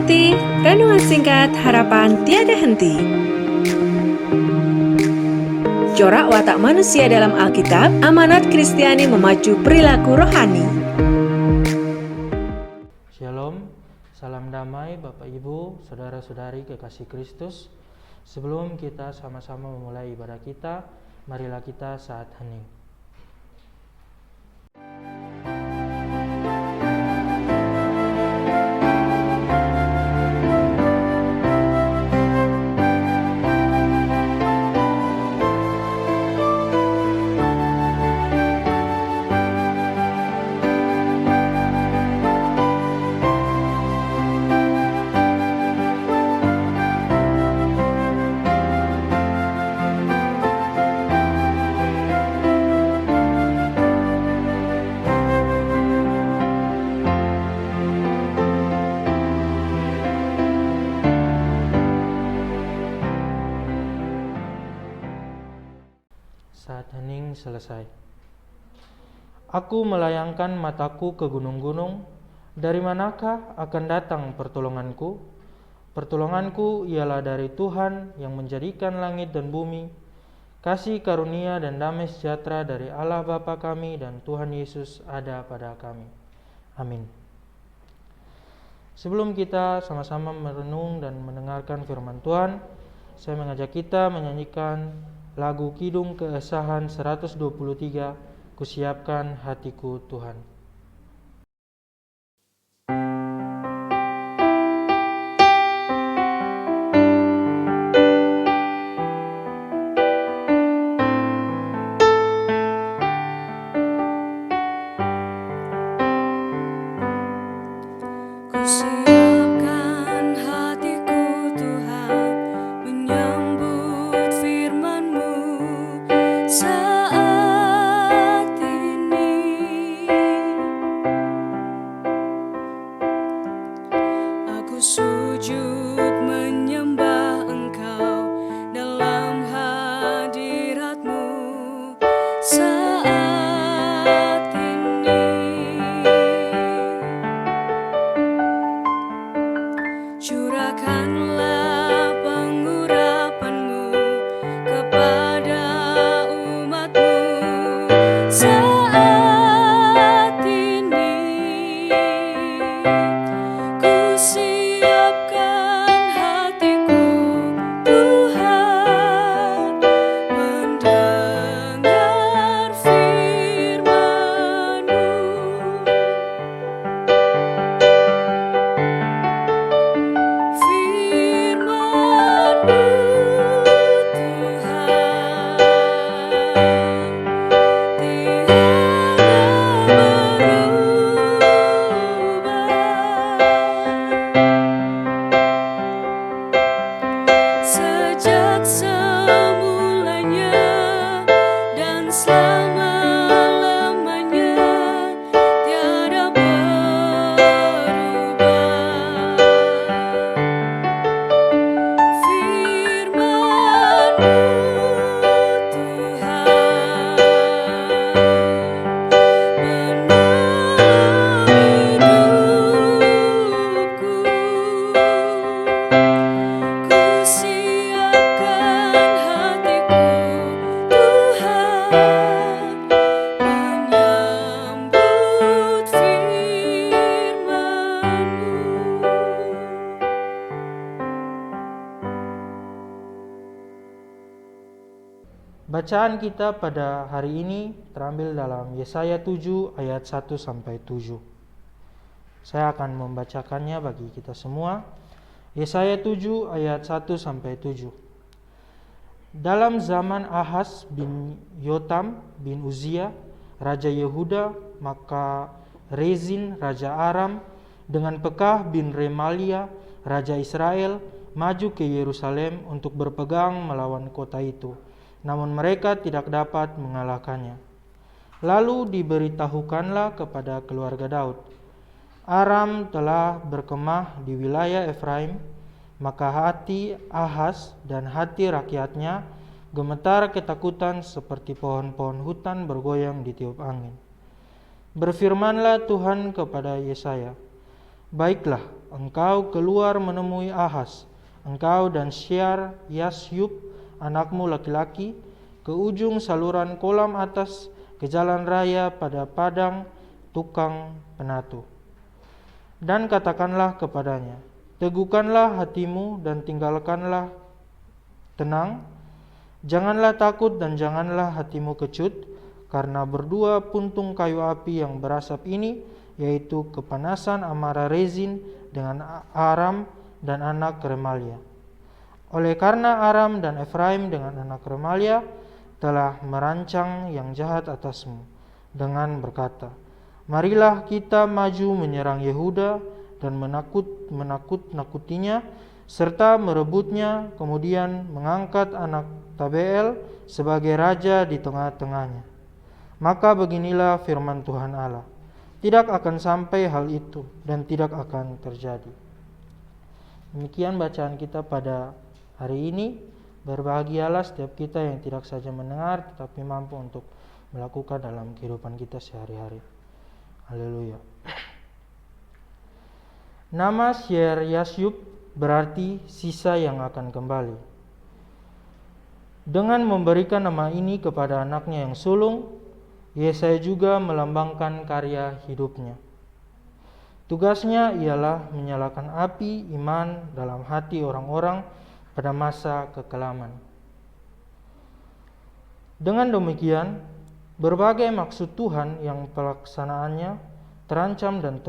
ikuti renungan singkat harapan tiada henti. Corak watak manusia dalam Alkitab, amanat Kristiani memacu perilaku rohani. Shalom, salam damai Bapak Ibu, Saudara-saudari kekasih Kristus. Sebelum kita sama-sama memulai ibadah kita, marilah kita saat hening. Saat hening selesai. Aku melayangkan mataku ke gunung-gunung, dari manakah akan datang pertolonganku? Pertolonganku ialah dari Tuhan yang menjadikan langit dan bumi. Kasih karunia dan damai sejahtera dari Allah Bapa kami dan Tuhan Yesus ada pada kami. Amin. Sebelum kita sama-sama merenung dan mendengarkan firman Tuhan, saya mengajak kita menyanyikan lagu Kidung Keesahan 123, Kusiapkan Hatiku Tuhan. Bacaan kita pada hari ini terambil dalam Yesaya 7 ayat 1-7. Saya akan membacakannya bagi kita semua. Yesaya 7 ayat 1-7. Dalam zaman Ahaz bin Yotam bin Uzia, Raja Yehuda, maka Rezin, Raja Aram, dengan Pekah bin Remalia, Raja Israel, maju ke Yerusalem untuk berpegang melawan kota itu. Namun mereka tidak dapat mengalahkannya. Lalu diberitahukanlah kepada keluarga Daud, Aram telah berkemah di wilayah Efraim, maka hati Ahaz dan hati rakyatnya gemetar ketakutan seperti pohon-pohon hutan bergoyang di tiup angin. Berfirmanlah Tuhan kepada Yesaya, Baiklah, engkau keluar menemui Ahaz, engkau dan Syar-Yasyub anakmu laki-laki, ke ujung saluran kolam atas, ke jalan raya pada padang tukang penatu. Dan katakanlah kepadanya, teguhkanlah hatimu dan tinggalkanlah tenang, janganlah takut dan janganlah hatimu kecut, karena berdua puntung kayu api yang berasap ini, yaitu kepanasan amarah Rezin dengan Aram dan anak Remalia. Oleh karena Aram dan Efraim dengan anak Remalia telah merancang yang jahat atasmu dengan berkata, marilah kita maju menyerang Yehuda dan menakut-nakutinya serta merebutnya, kemudian mengangkat anak Tabeel sebagai raja di tengah-tengahnya. Maka beginilah firman Tuhan Allah, tidak akan sampai hal itu dan tidak akan terjadi. Demikian bacaan kita pada hari ini. Berbahagialah setiap kita yang tidak saja mendengar tetapi mampu untuk melakukan dalam kehidupan kita sehari-hari. Haleluya. Nama Syar-Yasyub berarti sisa yang akan kembali. Dengan memberikan nama ini kepada anaknya yang sulung, Yesaya juga melambangkan karya hidupnya. Tugasnya ialah menyalakan api iman dalam hati orang-orang pada masa kekelaman. Dengan demikian, berbagai maksud Tuhan yang pelaksanaannya terancam dan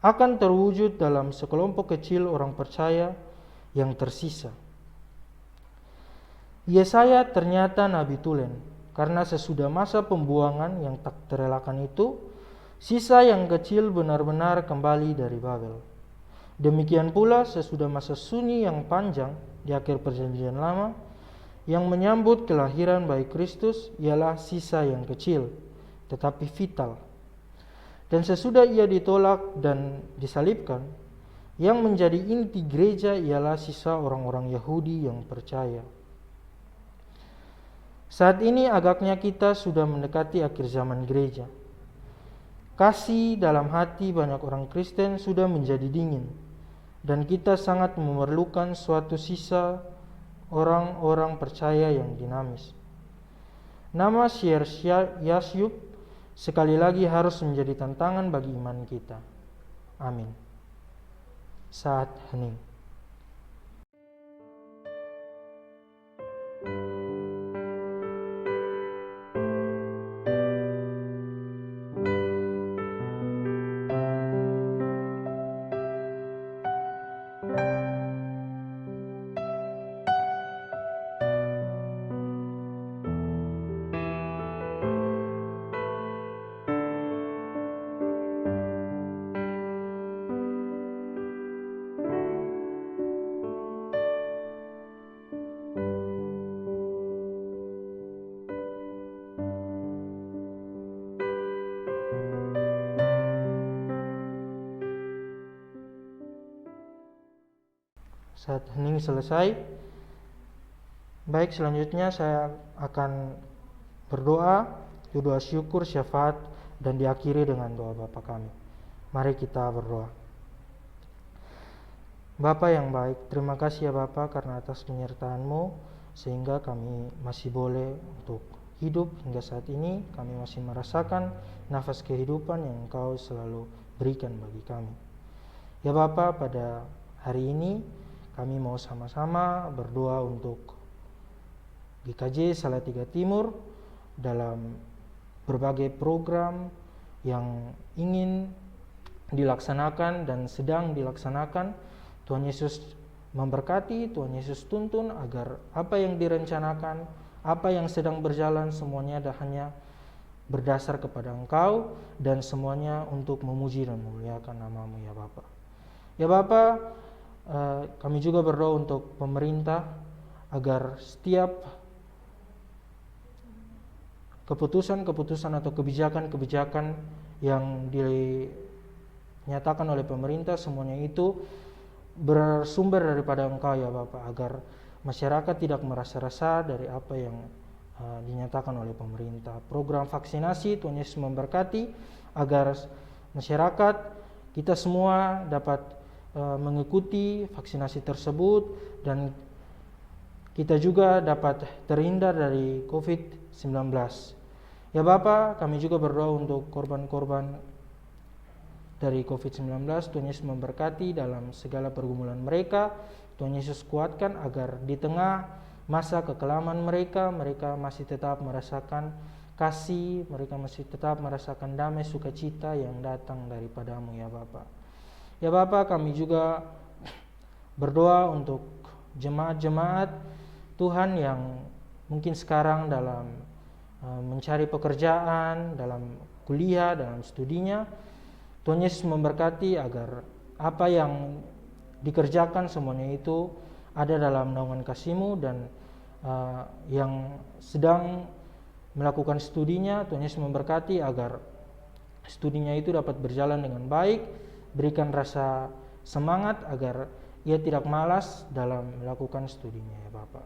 akan terwujud dalam sekelompok kecil orang percaya yang tersisa. Yesaya ternyata nabi tulen, karena sesudah masa pembuangan yang tak terelakkan itu, sisa yang kecil benar-benar kembali dari Babel. Demikian pula sesudah masa sunyi yang panjang di akhir perjanjian lama, yang menyambut kelahiran bayi Kristus ialah sisa yang kecil, tetapi vital. Dan sesudah ia ditolak dan disalibkan, yang menjadi inti gereja ialah sisa orang-orang Yahudi yang percaya. Saat ini agaknya kita sudah mendekati akhir zaman gereja. Kasih dalam hati banyak orang Kristen sudah menjadi dingin, dan kita sangat memerlukan suatu sisa orang-orang percaya yang dinamis. Nama Syar-Yasyub sekali lagi harus menjadi tantangan bagi iman kita. Amin. Saat hening. Saat hening selesai. Baik, selanjutnya saya akan berdoa, doa syukur, syafaat, dan diakhiri dengan doa Bapa kami. Mari kita berdoa. Bapa yang baik, terima kasih ya Bapa karena atas penyertaan-Mu sehingga kami masih boleh untuk hidup hingga saat ini. Kami masih merasakan nafas kehidupan yang Engkau selalu berikan bagi kami. Ya Bapa, pada hari ini kami mau sama-sama berdoa untuk GKJ Salatiga Timur dalam berbagai program yang ingin dilaksanakan dan sedang dilaksanakan. Tuhan Yesus memberkati, Tuhan Yesus tuntun agar apa yang direncanakan, apa yang sedang berjalan semuanya hanya berdasar kepada Engkau dan semuanya untuk memuji dan memuliakan nama-Mu ya Bapa. Ya Bapa, kami juga berdoa untuk pemerintah agar setiap keputusan-keputusan atau kebijakan-kebijakan yang dinyatakan oleh pemerintah semuanya itu bersumber daripada Engkau ya Bapa, agar masyarakat tidak merasa resah dari apa yang dinyatakan oleh pemerintah. Program vaksinasi Tuhan Yesus memberkati agar masyarakat kita semua dapat mengikuti vaksinasi tersebut dan kita juga dapat terhindar dari COVID-19. Ya Bapa, kami juga berdoa untuk korban-korban dari COVID-19. Tuhan Yesus memberkati dalam segala pergumulan mereka. Tuhan Yesus kuatkan agar di tengah masa kekelaman mereka masih tetap merasakan kasih, mereka masih tetap merasakan damai sukacita yang datang daripadamu ya Bapa. Ya Bapa, kami juga berdoa untuk jemaat-jemaat Tuhan yang mungkin sekarang dalam mencari pekerjaan, dalam kuliah, dalam studinya. Tuhan Yesus memberkati agar apa yang dikerjakan semuanya itu ada dalam naungan kasih-Mu, dan yang sedang melakukan studinya, Tuhan Yesus memberkati agar studinya itu dapat berjalan dengan baik. Berikan rasa semangat agar ia tidak malas dalam melakukan studinya ya Bapa.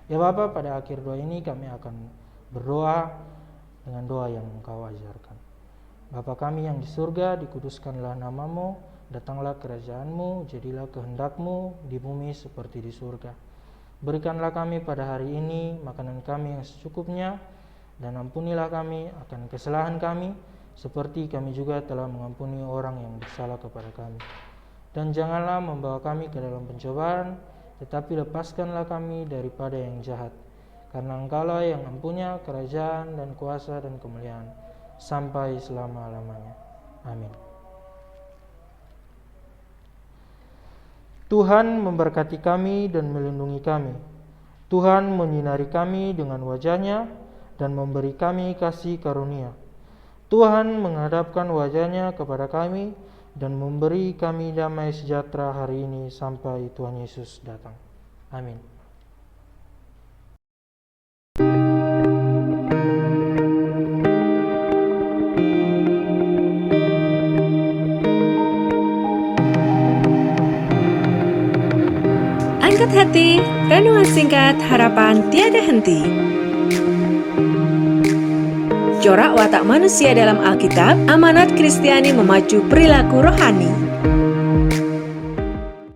Ya Bapa, pada akhir doa ini kami akan berdoa dengan doa yang Engkau ajarkan. Bapa kami yang di surga, dikuduskanlah nama-Mu, datanglah kerajaan-Mu, jadilah kehendak-Mu di bumi seperti di surga. Berikanlah kami pada hari ini makanan kami yang secukupnya, dan ampunilah kami akan kesalahan kami, seperti kami juga telah mengampuni orang yang bersalah kepada kami. Dan janganlah membawa kami ke dalam pencobaan, tetapi lepaskanlah kami daripada yang jahat. Karena Engkaulah yang mempunyai kerajaan dan kuasa dan kemuliaan sampai selama-lamanya. Amin. Tuhan memberkati kami dan melindungi kami. Tuhan menyinari kami dengan wajah-Nya dan memberi kami kasih karunia. Tuhan menghadapkan wajah-Nya kepada kami dan memberi kami damai sejahtera hari ini sampai Tuhan Yesus datang. Amin. Angkat hati, renungan singkat harapan tiada henti. Corak watak manusia dalam Alkitab, amanat Kristiani memacu perilaku rohani.